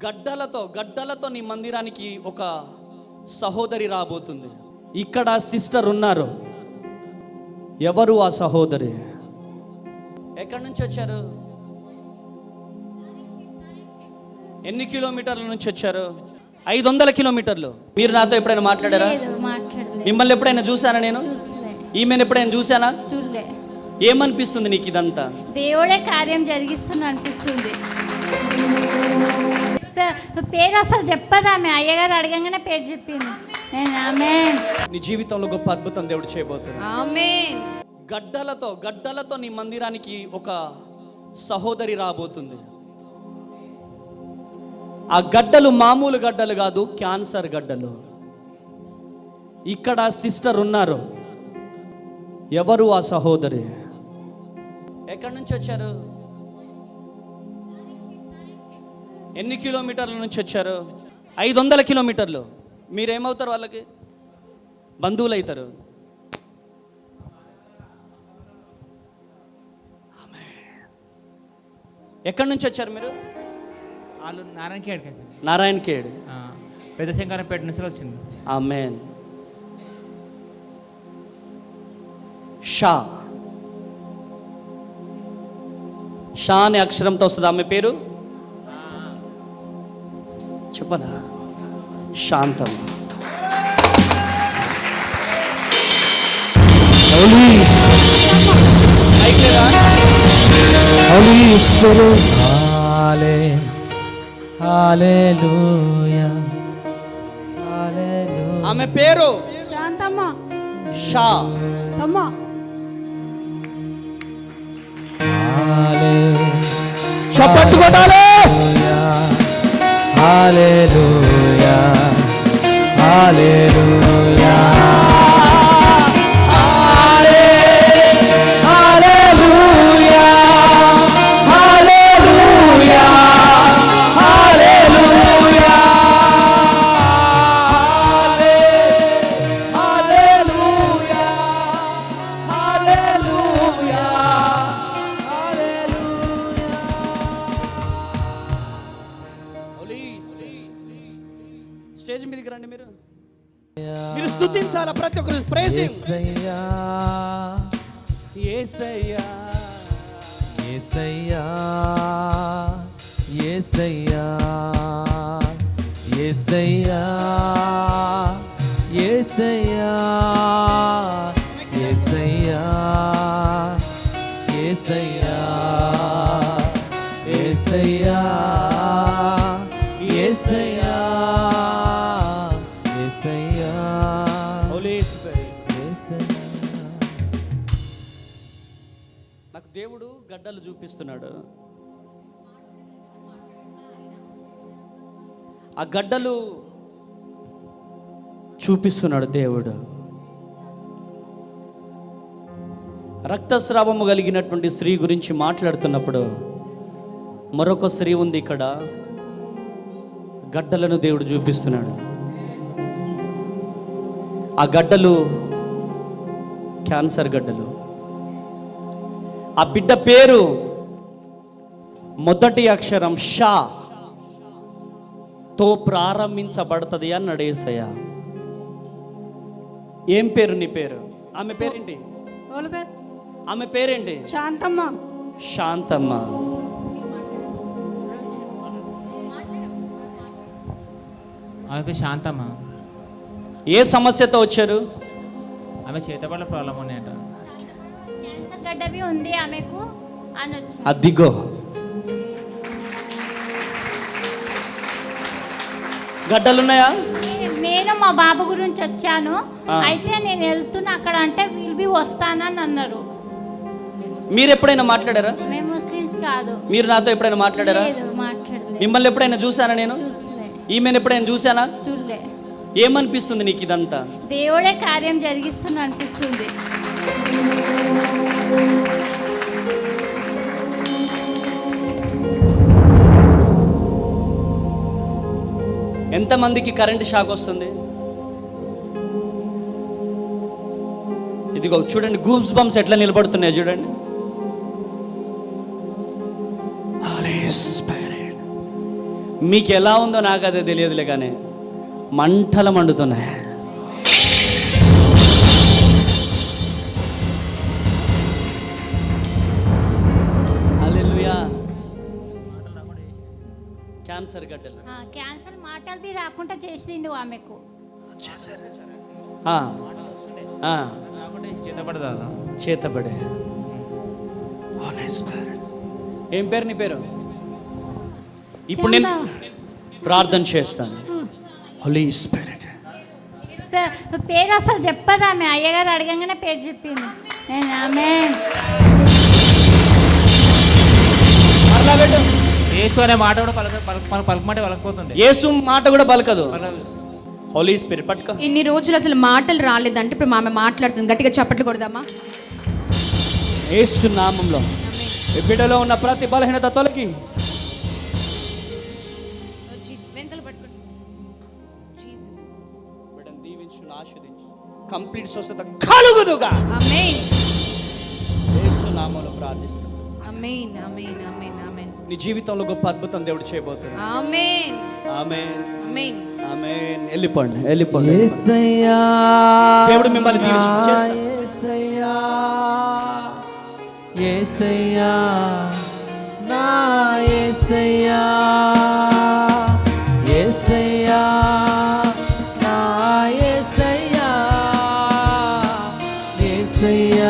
గడ్డలతో నీ మందిరానికి ఒక సహోదరి రాబోతుంది. ఇక్కడ సిస్టర్ ఉన్నారు. ఎవరు ఆ సహోదరి? ఎక్కడి నుంచి వచ్చారు? ఎన్ని కిలోమీటర్ల నుంచి వచ్చారు? 500 కిలోమీటర్లు. మీరు నాతో ఎప్పుడైనా మాట్లాడారా? మిమ్మల్ని ఎప్పుడైనా చూసానా? నేను ఈమెను ఎప్పుడైనా చూసానా? ఏమనిపిస్తుంది నీకు? ఇదంతా దేవుడే కార్యం జరిగిస్తున్నా అనిపిస్తుంది. పేరు అసలు చెప్పదామె, అయ్యగారు అడగంగానే పేరు చెప్పింది. ఆమేన్. నీ జీవితంలో గొప్ప అద్భుతం దేవుడు చేయబోతున్నాడు. ఆమేన్. గడ్డలతో నీ మందిరానికి ఒక సహోదరి రాబోతుంది. ఆ గడ్డలు మామూలు గడ్డలు కాదు, క్యాన్సర్ గడ్డలు. ఇక్కడ సిస్టర్ ఉన్నారు. ఎవరు ఆ సహోదరి? ఎక్కడి నుంచి వచ్చారు? ఎన్ని కిలోమీటర్ల నుంచి వచ్చారు? 500 కిలోమీటర్లు. మీరేమవుతారు? వాళ్ళకి బంధువులు అవుతారు. ఎక్కడి నుంచి వచ్చారు మీరు? వాళ్ళు నారాయణఖేడ్. నారాయణఖేడ్, పెద్ద శంకరంపేట నుంచి వచ్చింది. ఆమేన్. షా అనే అక్షరంతో వస్తుంది. ఆమె పేరు చెప్పనా? శాంతం. ఆమె పేరు శాంతమ్మ. షా. చప్పట్లు కొట్టాలి. హల్లెలూయా హల్లెలూయా హల్లెలూయా హల్లెలూయా హల్లెలూయా హల్లెలూయా హల్లెలూయా. స్టేజ్ మీదకి రండి. మీరు స్తుతించాలా ప్రతి ఒక్కరు. ప్రైజింగ్ యేసయ్యా యేసయ్యా యేసయ్యా యేసయ్యా యేసయ్యా యేసయ్యా యేసయ్యా యేసయ్యా యేసయ్యా యేసయ్యా యేసయ్యా. హోలీ స్పిరిట్. నాకు దేవుడు గడ్డలు చూపిస్తున్నాడు. ఆ గడ్డలు చూపిస్తున్నాడు దేవుడు. రక్తస్రావము కలిగినటువంటి స్త్రీ గురించి మాట్లాడుతున్నప్పుడు మరొక స్త్రీ ఉంది. ఇక్కడ గడ్డలను దేవుడు చూపిస్తున్నాడు. ఆ గడ్డలు క్యాన్సర్ గడ్డలు. ఆ బిడ్డ పేరు మొదటి అక్షరం షా తో ప్రారంభించబడుతుంది అన్నాడు యేసయ్య. ఏం పేరు నీ పేరు? ఆమె పేరేంటి? ఆమె పేరేంటి? శాంతమ్మ. శాంతమ్మ. ఆమె శాంతమ్మ. ఏ సమస్యతో వచ్చారు? ఆమె చేతబడ్డ ప్రాబ్లం ఉన్నాయట. క్యాన్సర్ గడ్డవి ఉంది ఆమెకు అని వచ్చింది. అదిగో గడ్డలున్నాయా? నేను మా బాబు గురించి వచ్చాను. అయితే నేను వెళ్తున్నా అక్కడ అంటే వీళ్ళు వస్తానని అన్నారు. మీరు ఎప్పుడైనా మాట్లాడారా? మేము ముస్లిమ్స్ కాదు. మీరు నాతో ఎప్పుడైనా మాట్లాడారా? మాట్లాడలేదు. మిమ్మల్ని ఎప్పుడైనా చూసానా? నేను ఈమెను ఎప్పుడైనా చూసానా? చూడలే. ఏమనిపిస్తుంది నీకు? ఇదంతా దేవుడే కార్యం జరిగిస్తున్నా అనిపిస్తుంది. ఎంతమందికి కరెంట్ షాక్ వస్తుంది? ఇదిగో చూడండి, గూస్ బంప్స్ ఎట్లా నిలబడుతున్నాయి చూడండి. మీకు ఎలా ఉందో నాకు అదే తెలియదులే, కానీ మంటలు మండుతున్నాయి. హల్లెలూయా. క్యాన్సర్ గడ్డలు క్యాన్సర్ మాటలు బి రాకుండా చేసిండు ఆమెకు. చేతపడదా చేతబడే. ఏం పేరు నీ పేరు? ఇప్పుడు నేను ప్రార్థన చేస్తాను. హోలీ స్పిరిట్. పేరు అసలు చెప్పదు ఆమె. అయ్యగారు అడగంగానే పేరు చెప్పింది. నేను ఆమె యేసు అనే మాట కూడా పలకమంటే పలకపోతుంది. యేసు మాట కూడా పలకదు. హోలీ స్పిరిట్ పట్టుకో. ఇన్ని రోజులు అసలు మాటలు రాలేదంటే ఇప్పుడు ఆమె మాట్లాడుతుంది. గట్టిగా చప్పట్లు కొడదామా? యేసు నామంలో ఈ బిడ్డలో ఉన్న ప్రతి బలహీనత తొలగి. బిడ్డను దీవించు, ఆశీర్వదించు. కంప్లీట్ స్వస్థత కలుగుదుగా. ఆమేన్. యేసు నామంలో ప్రార్థిస్తున్నాను. ఆమేన్. ఆమేన్. ఆమేన్. ఆమేన్. నీ జీవితంలో గొప్ప అద్భుతం దేవుడు చేయబోతున్నాడు. ఆమేన్. ఆమేన్. ఆమేన్. ఆమేన్. వెళ్ళిపోండి. యేసయ్యా, దేవుడు మిమ్మల్ని దీవించి యేసయ్యా, యేసయ్యా, నా యేసయ్యా, యేసయ్యా, నా యేసయ్యా, యేసయ్యా,